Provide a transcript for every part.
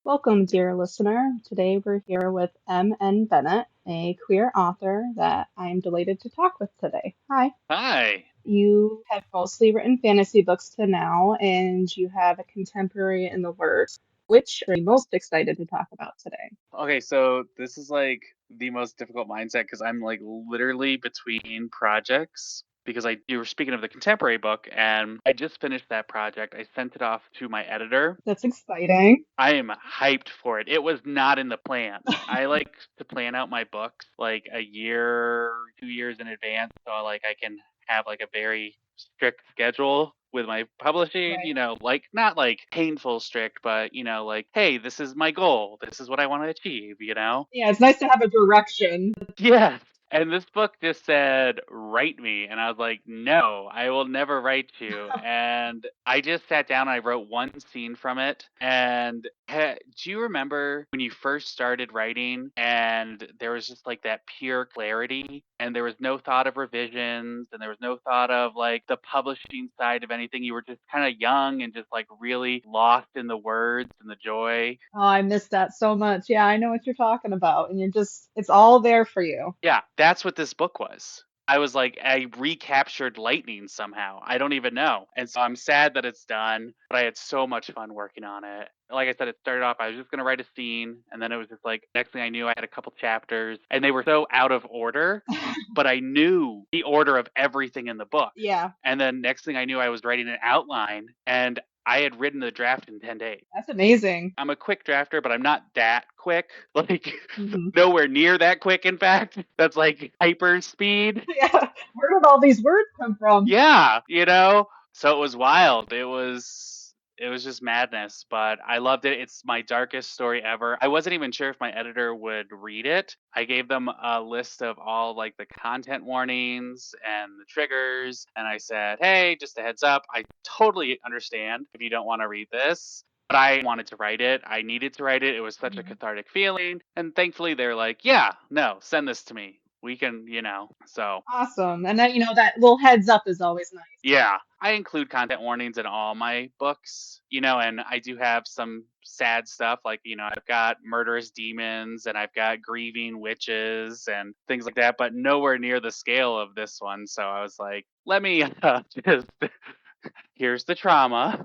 Welcome, dear listener. Today we're here with MN Bennet, a queer author that I'm delighted to talk with today. Hi. Hi. You have mostly written fantasy books to now, and you have a contemporary in the works. Which are you most excited to talk about today? Okay, so this is like the most difficult mindset because I'm like literally between projects because you were speaking of the contemporary book and I just finished that project. I sent it off to my editor. That's exciting. I am hyped for it. It was not in the plan. I like to plan out my books like a year, 2 years in advance so like I can have like a very strict schedule with my publishing, Right. like not like painful strict, but like, hey, this is my goal. This is what I want to achieve. Yeah, it's nice to have a direction. Yes. And this book just said, write me. And I was like, no, I will never write you. And I just sat down and I wrote one scene from it. And do you remember when you first started writing and there was just like that pure clarity and there was no thought of revisions and there was no thought of like the publishing side of anything? You were just kind of young and just like really lost in the words and the joy. Oh, I miss that so much. Yeah, I know what you're talking about. And it's all there for you. Yeah, that's what this book was. I was like, I recaptured lightning somehow. I don't even know. And so I'm sad that it's done, but I had so much fun working on it. Like I said, it started off, I was just going to write a scene. And then it was just like, next thing I knew, I had a couple chapters and they were so out of order, but I knew the order of everything in the book. Yeah, And then next thing I knew, I was writing an outline and I had written the draft in 10 days. that's amazing. I'm a quick drafter, but I'm not that quick. Like Hmm. nowhere near that quick, in fact. That's like hyper speed. Yeah, where did all these words come from? Yeah. So it was wild. It was just madness, but I loved it. It's my darkest story ever. I wasn't even sure if my editor would read it. I gave them a list of all like the content warnings and the triggers, and I said, "Hey, just a heads up. I totally understand if you don't want to read this." But I wanted to write it. I needed to write it. It was such a cathartic feeling. And thankfully, they're like, yeah, no, send this to me. We can. So, Awesome. And then, that little heads up is always nice. yeah, I include content warnings in all my books, and I do have some sad stuff. Like, I've got murderous demons and I've got grieving witches and things like that, but nowhere near the scale of this one. So I was like, let me just, here's the trauma.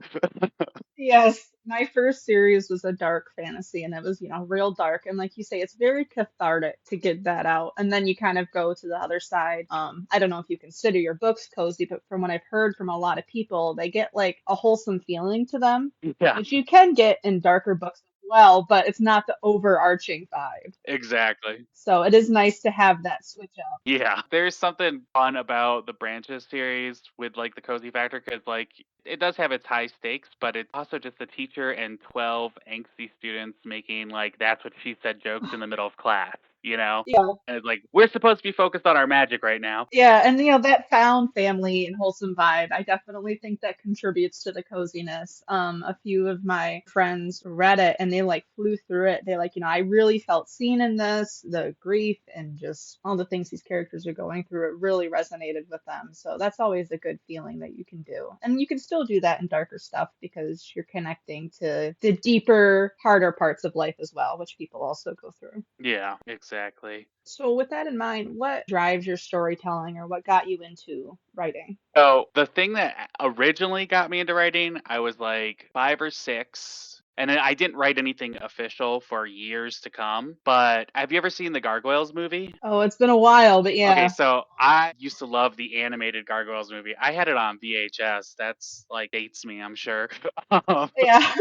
Yes, my first series was a dark fantasy and it was, real dark. And like you say, it's very cathartic to get that out. And then you kind of go to the other side. I don't know if you consider your books cozy, but from what I've heard from a lot of people, they get like a wholesome feeling to them, Yeah, which you can get in darker books as well, but it's not the overarching vibe. exactly. So it is nice to have that switch up. Yeah, there's something fun about the Branches series with like the cozy factor because like it does have its high stakes, but it's also just a teacher and 12 angsty students making like that's what she said jokes in the middle of class. Yeah. And it's like we're supposed to be focused on our magic right now. Yeah, and that found family and wholesome vibe, I definitely think that contributes to the coziness. A few of my friends read it and they like flew through it. They like, I really felt seen in this, the grief and just all the things these characters are going through. It really resonated with them. So that's always a good feeling that you can do. And you can still do that in darker stuff because you're connecting to the deeper, harder parts of life as well, which people also go through. Yeah, exactly. So, with that in mind, what drives your storytelling or what got you into writing? So the thing that originally got me into writing, I was like 5 or 6. And then I didn't write anything official for years to come. But have you ever seen the Gargoyles movie? Oh, it's been a while, but Okay, yeah. so I used to love the animated Gargoyles movie. I had it on VHS. That's like dates me, I'm sure. Um, Yeah.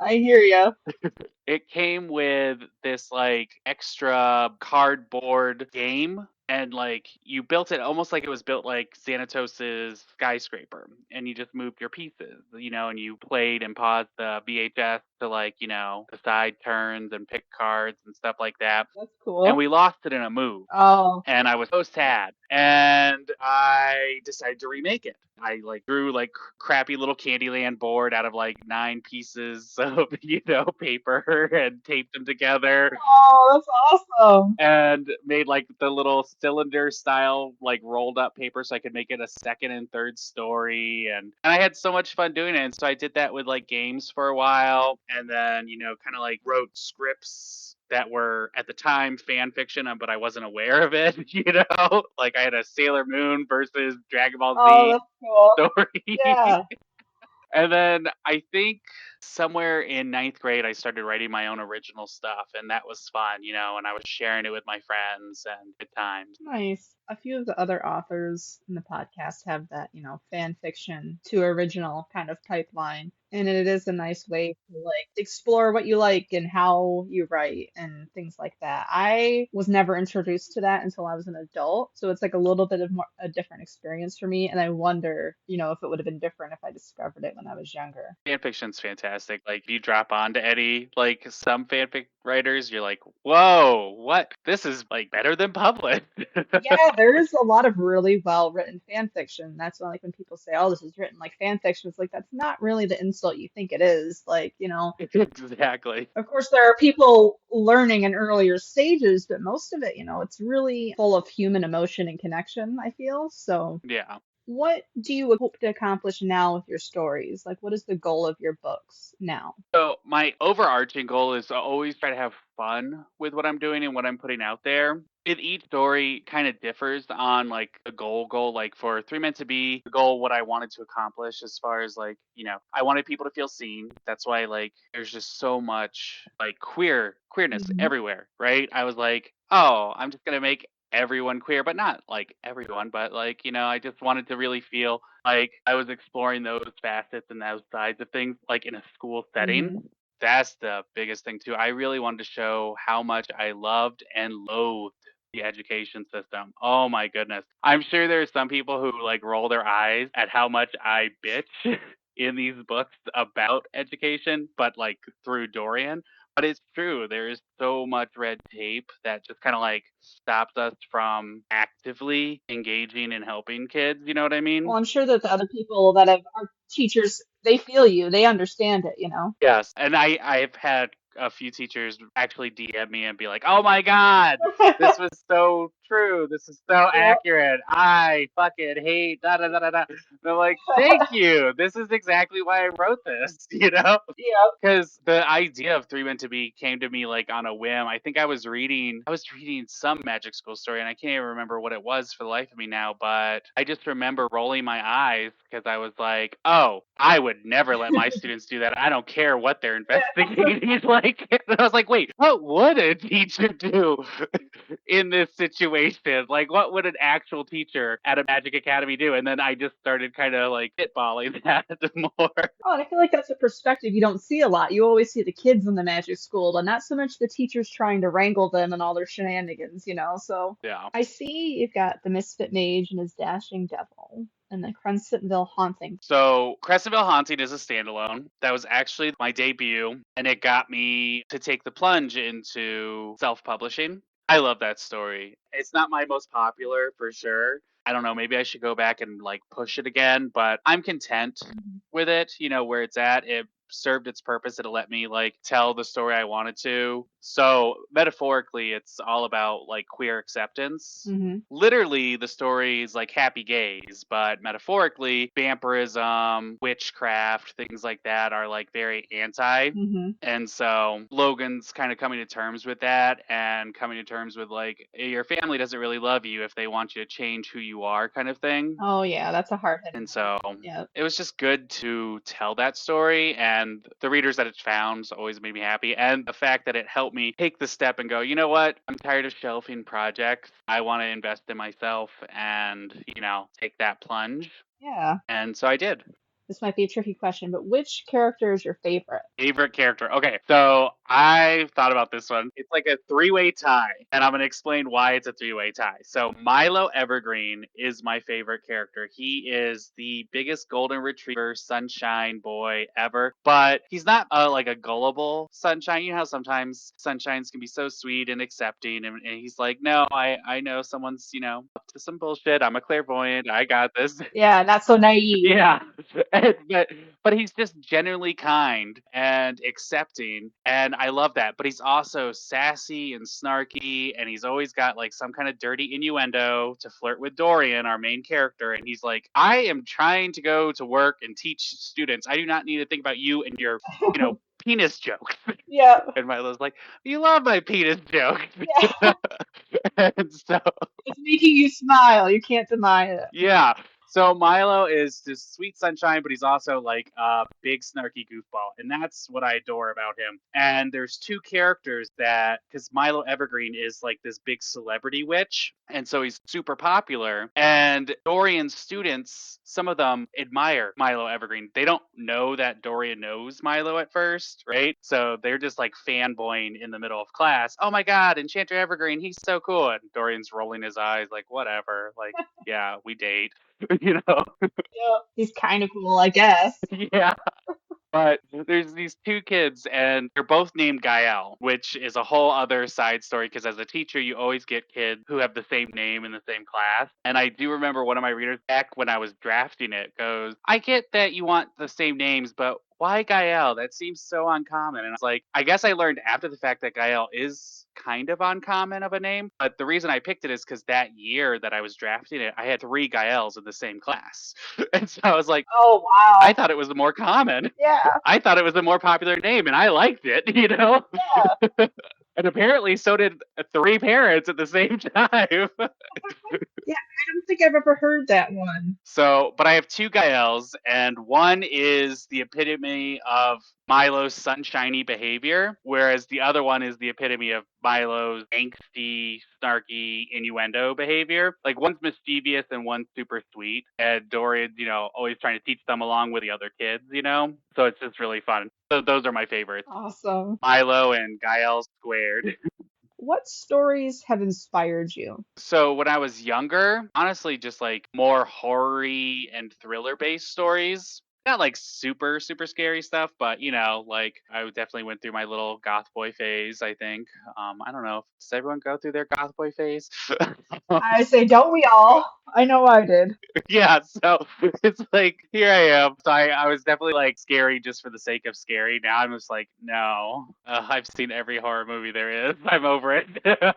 I hear you. it came with this like extra cardboard game. And like you built it almost like it was built like Xanatos's skyscraper, and you just moved your pieces, and you played and paused the VHS to like decide turns and pick cards and stuff like that. That's And cool. we lost it in a move Oh, and I was so sad. And I decided to remake it. I like drew like crappy little Candyland board out of like 9 pieces of paper and taped them together Oh, that's awesome. and made like the little cylinder style like rolled up paper so I could make it a second and third story, and I had so much fun doing it. And so I did that with like games for a while, and then kind of like wrote scripts that were at the time fan fiction, but I wasn't aware of it. Like I had a Sailor Moon versus Dragon Ball Oh, Z that's cool. story. Yeah. And then I think somewhere in ninth grade, I started writing my own original stuff, and that was fun, and I was sharing it with my friends and good times. Nice. A few of the other authors in the podcast have that, fan fiction to original kind of pipeline. And it is a nice way to like explore what you like and how you write and things like that. I was never introduced to that until I was an adult. So it's like a little bit of more a different experience for me. And I wonder, if it would have been different if I discovered it when I was younger. Fan fiction's fantastic. Like, if you drop onto any, like, some fanfic writers, you're like, whoa, what? This is, like, better than published. Yeah, there is a lot of really well written fan fiction. That's why, like, when people say, "Oh, this is written like fan fiction," it's like that's not really the insult you think it is. Like, Exactly. of course, there are people learning in earlier stages, but most of it, it's really full of human emotion and connection, I feel. So, Yeah. what do you hope to accomplish now with your stories? Like, what is the goal of your books now? So my overarching goal is to always try to have fun with what I'm doing and what I'm putting out there. With each story kind of differs on like the goal. Like for Three Meant to Be, the goal, what I wanted to accomplish as far as like, I wanted people to feel seen. That's why like there's just so much like queerness Hmm. everywhere, right? I was like, oh, I'm just gonna make everyone queer, but not like everyone, but like, I just wanted to really feel like I was exploring those facets and those sides of things, like in a school setting. Hmm. That's the biggest thing too. I really wanted to show how much I loved and loathed the education system. Oh my goodness. I'm sure there's some people who like roll their eyes at how much I bitch in these books about education, but like through Dorian. But it's true. There is so much red tape that just kind of like stops us from actively engaging and helping kids. You know what I Well, mean? I'm sure that the other people that are teachers, they feel you, they understand it. Yes, and I've had a few teachers actually DM me and be like, "Oh my god, this was so true. This is so Yep. accurate. I fucking hate da da da da da." And I'm like, "Thank you. This is exactly why I wrote this." Yep. Because the idea of Three Meant to Be came to me like on a whim. I think I was reading some magic school story, and I can't even remember what it was for the life of me now. But I just remember rolling my eyes because I was like, "Oh, I would never let my students do that. I don't care what they're investigating." Like, and I was like, "Wait, what would a teacher do in this situation? Like, what would an actual teacher at a Magic Academy do?" And then I just started kind of like spitballing that more. Oh, and I feel like that's a perspective you don't see a lot. You always see the kids in the magic school, but not so much the teachers trying to wrangle them and all their shenanigans. So Yeah. I see you've got the Misfit Mage and his Dashing Devil and the Crescentville Haunting. So Crescentville Haunting is a standalone. That was actually my debut, and it got me to take the plunge into self-publishing. I love that story. It's not my most popular for sure. I don't know, maybe I should go back and like push it again, but I'm content Hmm. with it, where it's at. It served its purpose. It'll let me like tell the story I wanted to. So metaphorically, it's all about like queer acceptance. Hmm. Literally, the story is like happy gays, but metaphorically, vampirism, witchcraft, things like that are like very anti. Hmm. And so Logan's kind of coming to terms with that and coming to terms with like your family doesn't really love you if they want you to change who you are, kind of thing. Oh yeah, that's a hard-hitting And one. so Yeah. it was just good to tell that story, and the readers that it found always made me happy. And the fact that it helped me take the step and go, you know what? I'm tired of shelving projects. I want to invest in myself and, take that plunge. Yeah. And so I did. This might be a tricky question, but which character is your favorite? Favorite character. Okay, so I thought about this one. It's like a three-way tie, and I'm going to explain why it's a three-way tie. So, Milo Evergreen is my favorite character. He is the biggest golden retriever sunshine boy ever, but he's not like a gullible sunshine. You know how sometimes sunshines can be so sweet and accepting, and he's like, no, I know someone's, up to some bullshit. I'm a clairvoyant. I got this. Yeah, not so naive. Yeah, but he's just genuinely kind and accepting, and I love that. But he's also sassy and snarky, and he's always got like some kind of dirty innuendo to flirt with Dorian, our main character. And he's like, "I am trying to go to work and teach students. I do not need to think about you and your, penis jokes." Yeah, And Milo's like, "You love my penis jokes," yeah. and so It's making you smile. You can't deny it. yeah. So Milo is this sweet sunshine, but he's also like a big snarky goofball, and that's what I adore about him. And there's two characters that, because Milo Evergreen is like this big celebrity witch, and so he's super popular. And Dorian's students, some of them admire Milo Evergreen. They don't know that Dorian knows Milo at first, right? So they're just like fanboying in the middle of class. Oh my God, Enchanter Evergreen, he's so cool. And Dorian's rolling his eyes like, whatever. Like, yeah, we date, you know? Yeah. He's kind of cool, I guess. Yeah. But there's these two kids, and they're both named Gael, which is a whole other side story because as a teacher, you always get kids who have the same name in the same class. And I do remember one of my readers back when I was drafting it goes, I get that you want the same names, but why Gael? That seems so uncommon. And I was like, I guess I learned after the fact that Gael is kind of uncommon of a name. But the reason I picked it is because that year that I was drafting it, I had three Gaels in the same class. And so I was like, Oh, I wow. thought it was the more common. Yeah, I thought it was a more popular name and I liked it. yeah, And apparently so did three parents at the same time. yeah. I don't think I've ever heard that one. So, but I have two Gaels, and one is the epitome of Milo's sunshiny behavior, whereas the other one is the epitome of Milo's angsty, snarky, innuendo behavior. Like one's mischievous and one's super sweet, and Dorian, always trying to teach them along with the other kids. So it's just really fun. So those are my favorites. Awesome. Milo and Gael squared. What stories have inspired you? So when I was younger, honestly, just like more horror-y and thriller-based stories. Not like super, super scary stuff, but like I definitely went through my little goth boy phase, I think. I don't know. Does everyone go through their goth boy phase? I say, don't we all? I know I did. Yeah, so it's like here I am. So I was definitely like scary just for the sake of scary. Now I'm just like, no, I've seen every horror movie there is. I'm over it. Yeah.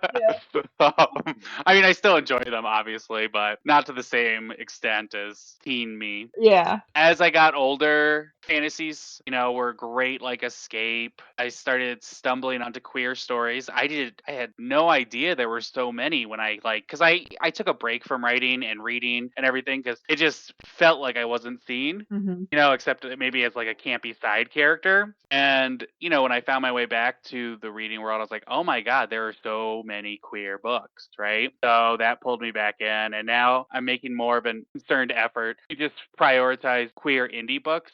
I mean, I still enjoy them, obviously, but not to the same extent as teen me. Yeah. As I got older, fantasies, were great like escape. I started stumbling onto queer stories. I had no idea there were so many when I like cuz I took a break from writing and reading and everything cuz it just felt like I wasn't seen. Hmm. Except maybe as like a campy side character. And, when I found my way back to the reading world, I was like, oh my God, there are so many queer books, right? So that pulled me back in. And now I'm making more of an concerned effort to just prioritize queer indie books.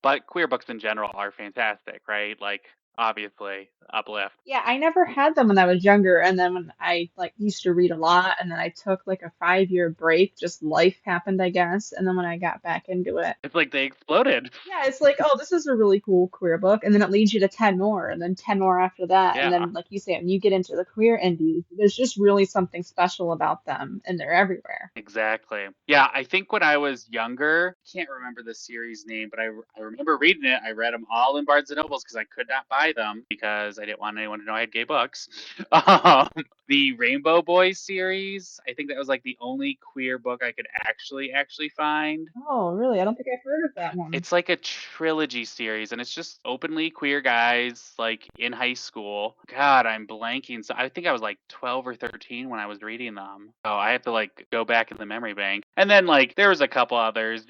But queer books in general are fantastic, right? Like, obviously, uplift. Yeah, I never had them when I was younger, and then when I like used to read a lot, and then I took like a 5 year break, just life happened, I guess, and then when I got back into it, It's like they exploded. yeah, it's like, oh, this is a really cool queer book, and then it leads you to 10 more, and then 10 more after that, and Yeah. then like you say, when you get into the queer indies, there's just really something special about them, and they're everywhere. Exactly. Yeah, I think when I was younger, I can't remember the series name, but I remember reading it. I read them all in Barnes and Nobles because I could not buy them because I didn't want anyone to know I had gay books. Um, the Rainbow Boys series, I think that was like the only queer book I could actually find. Oh, really? I don't think I've heard of that one. It's like a trilogy series, and it's just openly queer guys like in high school. God, I'm blanking. So I think I was like 12 or 13 when I was reading them. Oh, I have to like go back in the memory bank. And then like there was a couple others,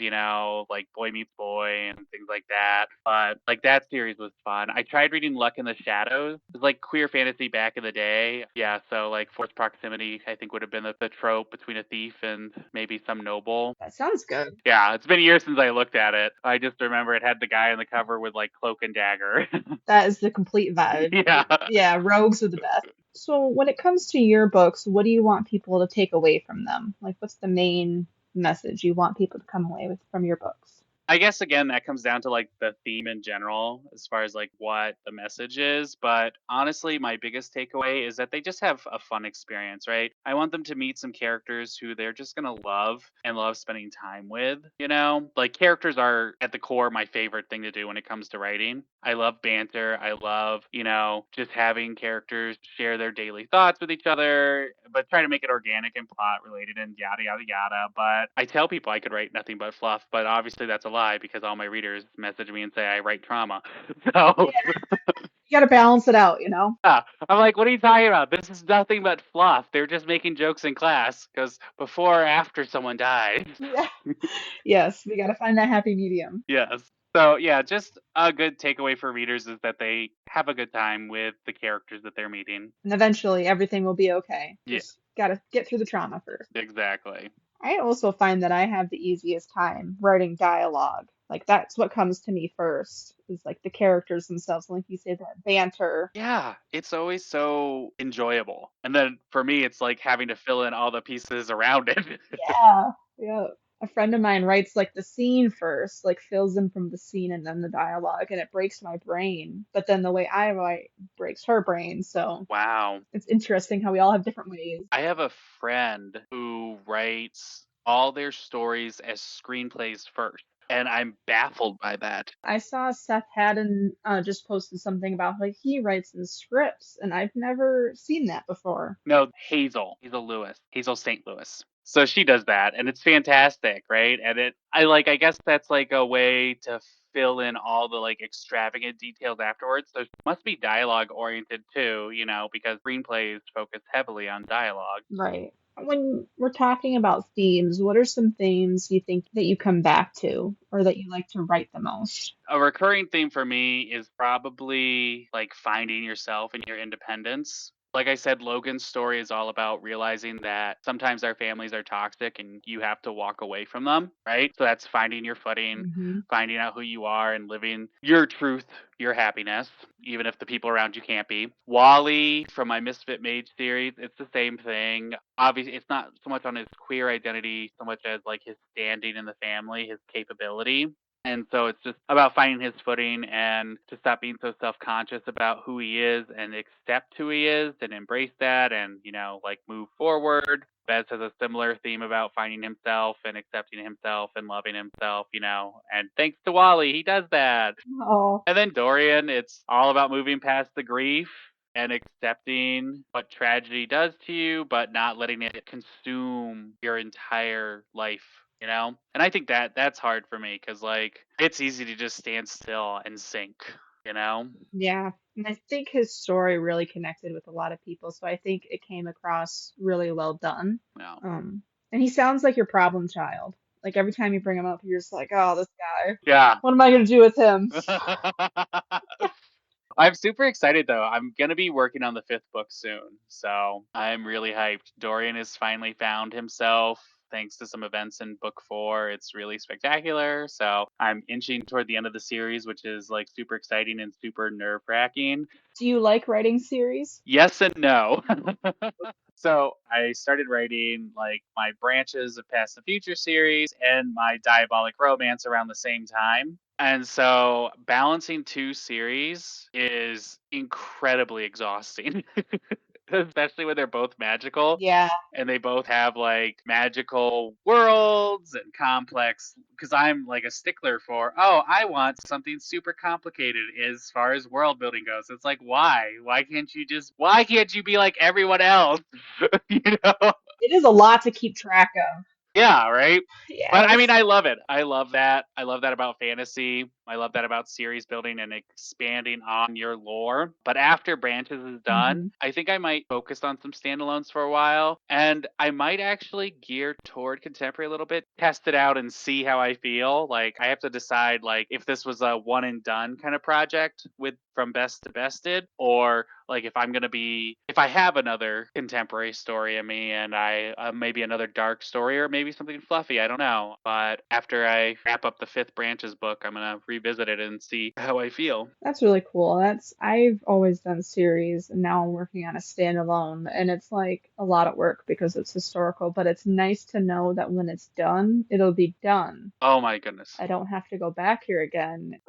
like Boy Meets Boy and things like that. But like that series was fun. I tried reading Luck in the Shadows. It's like queer fantasy back in the day. Yeah, so like forced proximity, I think would have been the trope between a thief and maybe some noble. That sounds good. Yeah, it's been years since I looked at it. I just remember it had the guy on the cover with like cloak and dagger. That is the complete vibe. Yeah. Yeah, rogues are the best. So when it comes to your books, what do you want people to take away from them? Like, what's the main message you want people to come away with from your books? I guess again that comes down to like the theme in general as far as like what the message is, but honestly my biggest takeaway is that they just have a fun experience, right? I want them to meet some characters who they're just going to love and love spending time with, you know? Like characters are at the core my favorite thing to do when it comes to writing. I love banter. I love, just having characters share their daily thoughts with each other, but try to make it organic and plot related and yada yada yada. But I tell people I could write nothing but fluff, but obviously that's a lie because all my readers message me and say I write trauma. So Yeah, you got to balance it out, you know? yeah, I'm like, what are you talking about? This is nothing but fluff. They're just making jokes in class because before or after someone dies. Yeah. Yes, we got to find that happy medium. Yes. So yeah, just a good takeaway for readers is that they have a good time with the characters that they're meeting. And eventually everything will be okay. Yeah, Just got to get through the trauma first. exactly. I also find that I have the easiest time writing dialogue. Like that's what comes to me first, is like the characters themselves. Like you say, that banter. Yeah, it's always so enjoyable. And then for me, it's like having to fill in all the pieces around it. Yeah, yeah. A friend of mine writes like the scene first, like fills in from the scene and then the dialogue, and it breaks my brain. But then the way I write breaks her brain. So Wow. it's interesting how we all have different ways. I have a friend who writes all their stories as screenplays first, and I'm baffled by that. I saw Seth Haddon just posted something about like he writes in scripts, and I've never seen that before. No, Hazel Lewis, Hazel St. Louis. So she does that, and it's fantastic, right? And I guess that's like a way to fill in all the like extravagant details afterwards. There must be dialogue oriented too, because screenplays focus heavily on dialogue. Right. When we're talking about themes, what are some themes you think that you come back to or that you like to write the most? A recurring theme for me is probably like finding yourself and your independence. Like I said, Logan's story is all about realizing that sometimes our families are toxic and you have to walk away from them, right? So that's finding your footing, Hmm. finding out who you are and living your truth, your happiness, even if the people around you can't be. Wally from my Misfit Mage series, it's the same thing. Obviously, it's not so much on his queer identity so much as like his standing in the family, his capability. And so it's just about finding his footing and to stop being so self conscious about who he is and accept who he is and embrace that and, like move forward. Bez has a similar theme about finding himself and accepting himself and loving himself, and thanks to Wally, he does that. Oh, And then Dorian, it's all about moving past the grief and accepting what tragedy does to you, but not letting it consume your entire life, And I think that that's hard for me because, like, it's easy to just stand still and sink. yeah. And I think his story really connected with a lot of people, so I think it came across really well done. No. Um, and he sounds like your problem child. Like every time you bring him up, you're just like, oh, this guy. Yeah. What am I gonna do with him? I'm super excited though. I'm gonna be working on the fifth book soon, so I'm really hyped. Dorian has finally found himself thanks to some events in book 4. It's really spectacular. So I'm inching toward the end of the series, which is like super exciting and super nerve wracking. Do you like writing series? Yes and no. So I started writing like my Branches of Past and Future series and my Diabolic Romance around the same time. And so balancing two series is incredibly exhausting, especially when they're both magical Yeah, and they both have like magical worlds and complex because I'm like a stickler for, oh, I want something super complicated as far as world building goes. It's like, why can't you be like everyone else? you know it is a lot to keep track of. Yeah, right? But I mean, Yes. I love it. I love that. I love that about fantasy. I love that about series building and expanding on your lore. But after Branches is done, Hmm. I think I might focus on some standalones for a while. And I might actually gear toward contemporary a little bit, test it out and see how I feel. Like I have to decide like if this was a one and done kind of project with from best to bested, or like if I'm gonna be if I have another contemporary story in me and I maybe another dark story or maybe something fluffy, I don't know. But after I wrap up the fifth branches book, I'm gonna revisit it and see how I feel. That's really cool. I've always done series and now I'm working on a standalone and it's like a lot of work because it's historical, but it's nice to know that when it's done, it'll be done. Oh my goodness. I don't have to go back here again,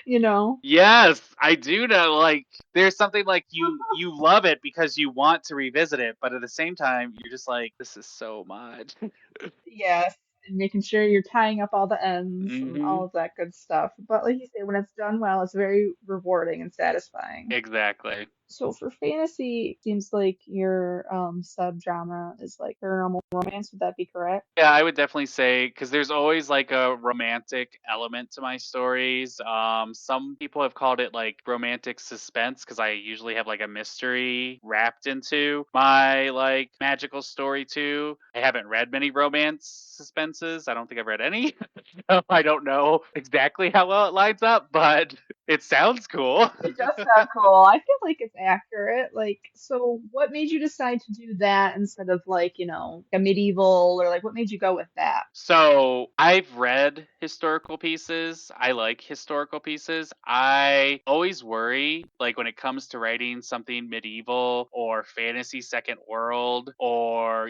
you know? Yes, I do know. Like, there's something like you love it because you want to revisit it, but at the same time, you're just like, this is so much. Yes, and making sure you're tying up all the ends and all Hmm. of that good stuff. But like you say, when it's done well, it's very rewarding and satisfying. Exactly. So for fantasy, seems like your subgenre is like paranormal romance. Would that be correct? Yeah, I would definitely say because there's always like a romantic element to my stories. Some people have called it like romantic suspense because I usually have like a mystery wrapped into my like magical story too. I haven't read many romance suspenses. I don't think I've read any. So I don't know exactly how well it lines up, but it sounds cool. It does sound cool. I feel like it's accurate. Like, so what made you decide to do that instead of like, a medieval or like what made you go with that? So I've read historical pieces. I like historical pieces. I always worry, like when it comes to writing something medieval or fantasy second world or,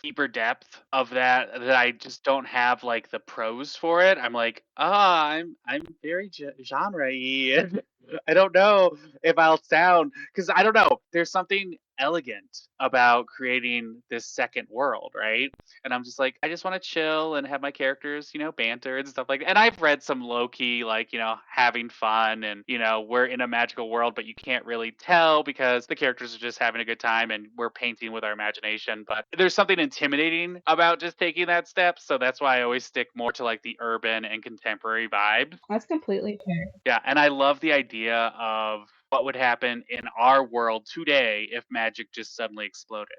deeper depth of that I just don't have like the prose for it. I'm like, I'm very genre-y. And I don't know if I'll sound because I don't know. There's something elegant about creating this second world, right? And I'm just like, I just want to chill and have my characters, banter and stuff like that. And I've read some low key, like, having fun and, we're in a magical world, but you can't really tell because the characters are just having a good time and we're painting with our imagination. But there's something intimidating about just taking that step. So that's why I always stick more to like the urban and contemporary vibe. That's completely fair. Yeah, and I love the idea of what would happen in our world today if magic just suddenly exploded.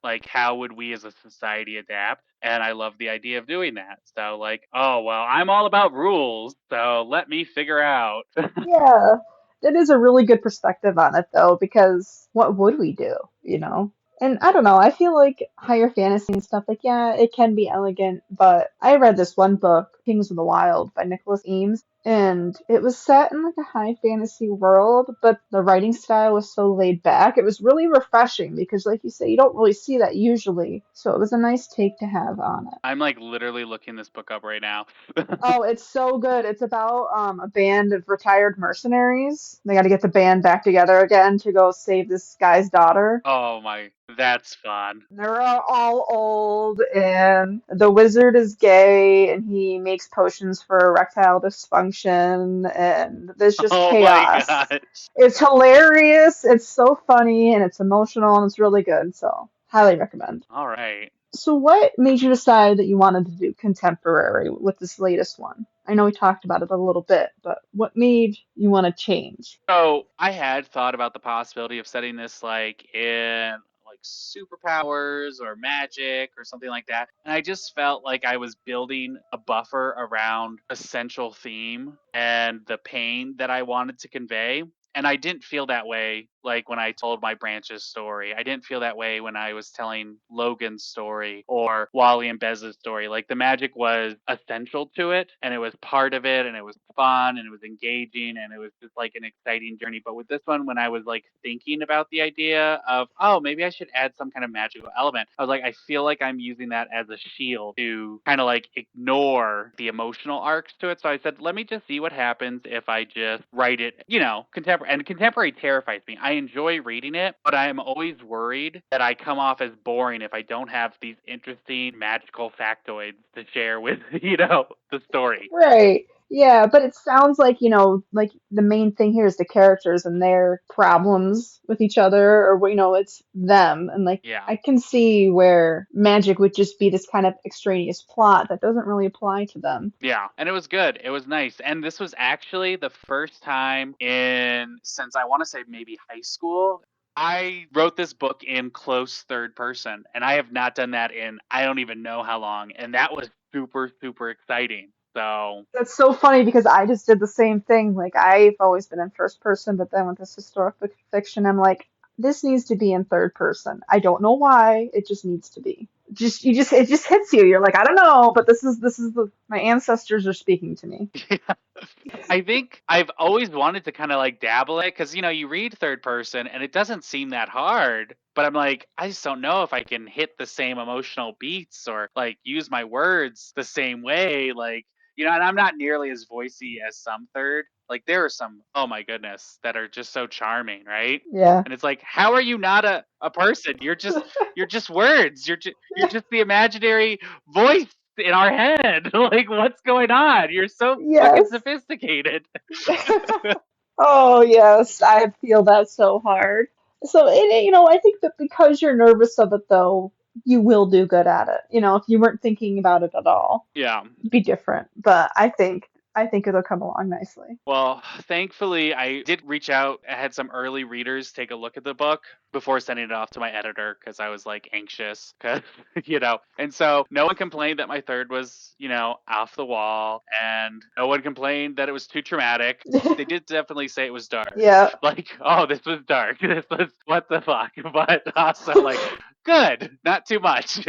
Like how would we as a society adapt? And I love the idea of doing that. So, like, oh, well, I'm all about rules. So let me figure out. Yeah, that is a really good perspective on it though, because what would we do, you know? And I don't know, I feel like higher fantasy and stuff, like, yeah, it can be elegant, but I read this one book, Kings of the Wild by Nicholas Eames, and it was set in like a high fantasy world, but the writing style was so laid back. It was really refreshing because, like you say, you don't really see that usually. So it was a nice take to have on it. I'm like literally looking this book up right now. Oh, it's so good. It's about a band of retired mercenaries. They got to get the band back together again to go save this guy's daughter. Oh my, that's fun. They're all old, and the wizard is gay, and he makes potions for erectile dysfunction, and there's just Oh my chaos. gosh. It's hilarious, it's so funny, and it's emotional, and it's really good, so highly recommend. All right. So what made you decide that you wanted to do contemporary with this latest one? I know we talked about it a little bit, but what made you want to change? So I had thought about the possibility of setting this like in like superpowers or magic or something like that. And I just felt like I was building a buffer around a central theme and the pain that I wanted to convey. And I didn't feel that way like when I told my branches story. I didn't feel that way when I was telling Logan's story or Wally and Bez's story. Like the magic was essential to it and it was part of it and it was fun and it was engaging and it was just like an exciting journey. But with this one, when I was like thinking about the idea of, oh, maybe I should add some kind of magical element, I was like, I feel like I'm using that as a shield to kind of like ignore the emotional arcs to it. So I said, let me just see what happens if I just write it, contemporary. And contemporary terrifies me. I enjoy reading it, but I am always worried that I come off as boring if I don't have these interesting magical factoids to share with, the story. Right. Yeah, but it sounds like, like the main thing here is the characters and their problems with each other, or, it's them. And like, Yeah. I can see where magic would just be this kind of extraneous plot that doesn't really apply to them. Yeah, and it was good. It was nice. And this was actually the first time in since I want to say maybe high school. I wrote this book in close third person, and I have not done that in I don't even know how long, and that was super super exciting. So, That's so funny because I just did the same thing. Like, I've always been in first person, but then with this historic fiction, I'm like, this needs to be in third person. I don't know why. It just needs to be. It just hits you. You're like, I don't know, but this is my ancestors are speaking to me. yeah. I think I've always wanted to kind of like dabble it because you read third person and it doesn't seem that hard, but I'm like, I just don't know if I can hit the same emotional beats or like use my words the same way. Like, and I'm not nearly as voicey as some third. Like, there are some, oh my goodness, that are just so charming, right? Yeah. And it's like, how are you not a person? You're just words. You're just the imaginary voice in our head. Like, what's going on? You're so fucking Yes. sophisticated. Oh, yes. I feel that so hard. So, I think that because you're nervous of it, though, you will do good at it. If you weren't thinking about it at all, Yeah. it'd be different. But I think it'll come along nicely. Well, thankfully, I did reach out. I had some early readers take a look at the book before sending it off to my editor because I was like anxious, because, and so no one complained that my third was, off the wall, and no one complained that it was too traumatic. They did definitely say it was dark. Yeah. Like, oh, this was dark. This was what the fuck. But also, like, good, not too much.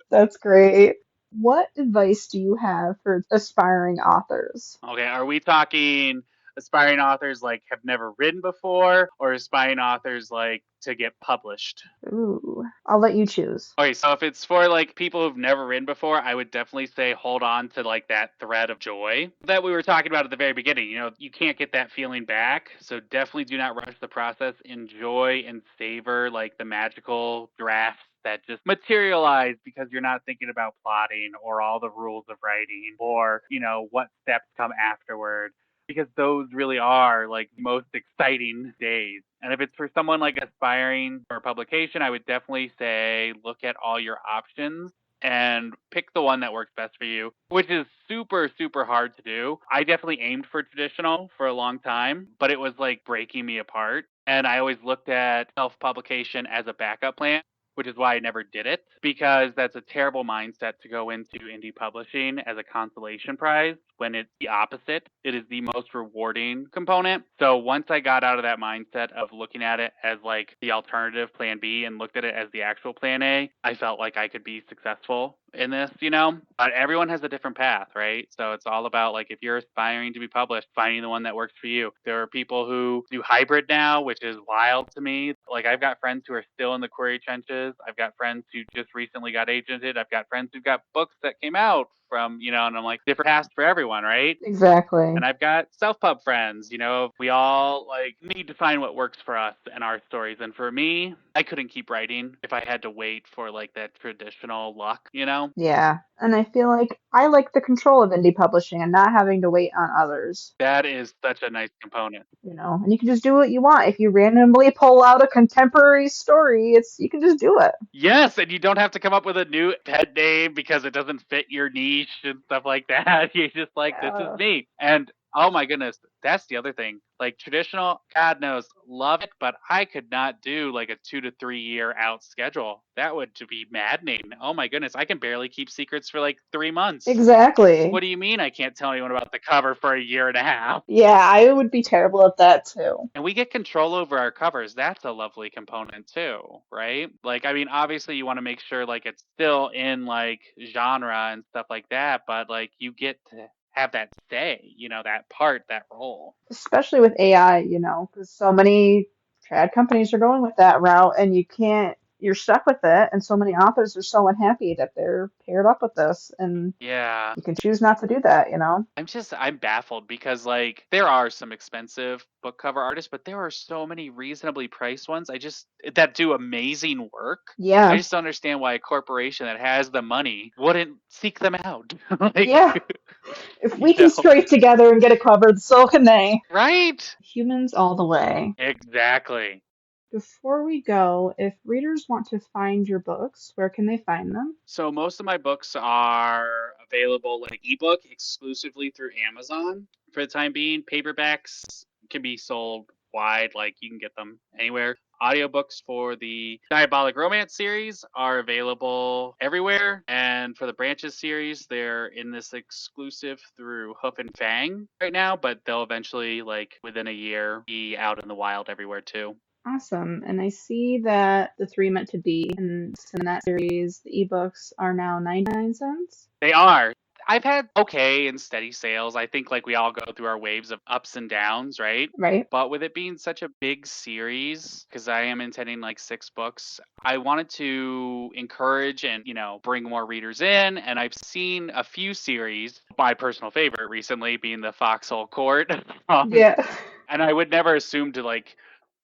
That's great. What advice do you have for aspiring authors? Okay, are we talking aspiring authors like have never written before, or aspiring authors like to get published? Ooh, I'll let you choose. Okay, so if it's for like people who've never written before, I would definitely say hold on to like that thread of joy that we were talking about at the very beginning. You can't get that feeling back. So definitely do not rush the process. Enjoy and savor like the magical drafts that just materialize because you're not thinking about plotting or all the rules of writing or, what steps come afterward, because those really are like most exciting days. And if it's for someone like aspiring for publication, I would definitely say look at all your options and pick the one that works best for you, which is super, super hard to do. I definitely aimed for traditional for a long time, but it was like breaking me apart. And I always looked at self publication as a backup plan, which is why I never did it, because that's a terrible mindset to go into indie publishing as a consolation prize when it's the opposite. It is the most rewarding component. So once I got out of that mindset of looking at it as like the alternative plan B and looked at it as the actual plan A, I felt like I could be successful in this. But everyone has a different path, right? So it's all about like if you're aspiring to be published, finding the one that works for you. There are people who do hybrid now, which is wild to me. Like I've got friends who are still in the query trenches. I've got friends who just recently got agented. I've got friends who've got books that came out and I'm like different paths for everyone, right? Exactly. And I've got self pub friends, we all like need to find what works for us and our stories. And for me, I couldn't keep writing if I had to wait for like that traditional luck. Yeah. And I feel like I like the control of indie publishing and not having to wait on others. That is such a nice component. And you can just do what you want. If you randomly pull out a contemporary story, you can just do it. Yes, and you don't have to come up with a new pet name because it doesn't fit your niche and stuff like that. You're just like, this is Yeah. me. And oh my goodness, that's the other thing. Like traditional, God knows, love it, but I could not do like a 2 to 3 year out schedule. That would to be maddening. Oh my goodness, I can barely keep secrets for like 3 months. What Exactly. do you mean I can't tell anyone about the cover for a year and a half? Yeah, I would be terrible at that too. And we get control over our covers. That's a lovely component too, right? Like, I mean, obviously you want to make sure like it's still in like genre and stuff like that, but like you get to have that say, that part, that role. Especially with AI, because so many trad companies are going with that route and you're stuck with it. And so many authors are so unhappy that they're paired up with this and Yeah. you can choose not to do that. I'm baffled because like there are some expensive book cover artists, but there are so many reasonably priced ones. I just that do amazing work. I Yeah. just don't understand why a corporation that has the money wouldn't seek them out. Yeah. Like If You we can know? scrape together and get it covered, so can they. Right? Humans all the way. Exactly. Before we go, if readers want to find your books, where can they find them? So most of my books are available like ebook exclusively through Amazon for the time being. Paperbacks can be sold wide, like you can get them anywhere. Audiobooks for the Diabolic Romance series are available everywhere. And for the Branches series, they're in this exclusive through Hoof and Fang right now, but they'll eventually, like within a year, be out in the wild everywhere too. Awesome. And I see that the three meant to be and in that series, the ebooks are now 99 cents. They are. I've had okay and steady sales. I think like we all go through our waves of ups and downs, right? Right? But with it being such a big series, because I am intending like 6 books, I wanted to encourage and, bring more readers in. And I've seen a few series, my personal favorite recently being the Foxhole Court. Yeah. And I would never assume to like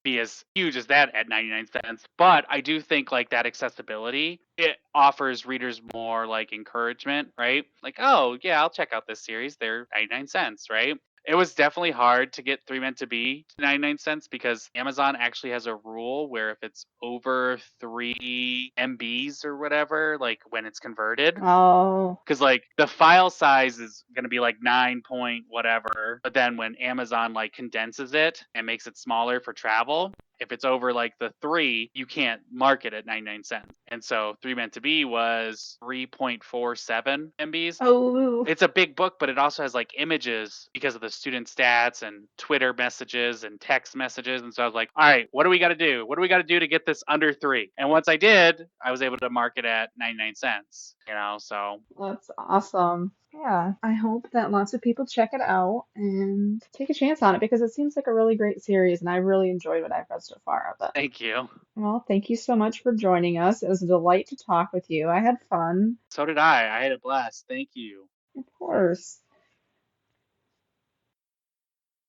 be as huge as that at 99 cents, but I do think like that accessibility, it offers readers more like encouragement, right? Like, oh yeah, I'll check out this series, they're 99 cents, right? It was definitely hard to get Three Meant to Be to 99 cents because Amazon actually has a rule where if it's over 3 MBs or whatever, like when it's converted, Oh, because like the file size is going to be like 9 point whatever, but then when Amazon like condenses it and makes it smaller for travel, if it's over like the 3, you can't mark it at 99 cents. And so Three Meant to Be was 3.47 MBs. oh, It's a big book, but it also has like images because of the student stats and Twitter messages and text messages. And so I was like, all right, what do we got to do? What do we got to do to get this under 3? And once I did, I was able to mark it at 99 cents, so that's awesome. Yeah, I hope that lots of people check it out and take a chance on it because it seems like a really great series and I really enjoyed what I've read so far of it. thank you. Well, thank you so much for joining us. It was a delight to talk with you. I had fun. So did I. I had a blast. Thank you. Of course.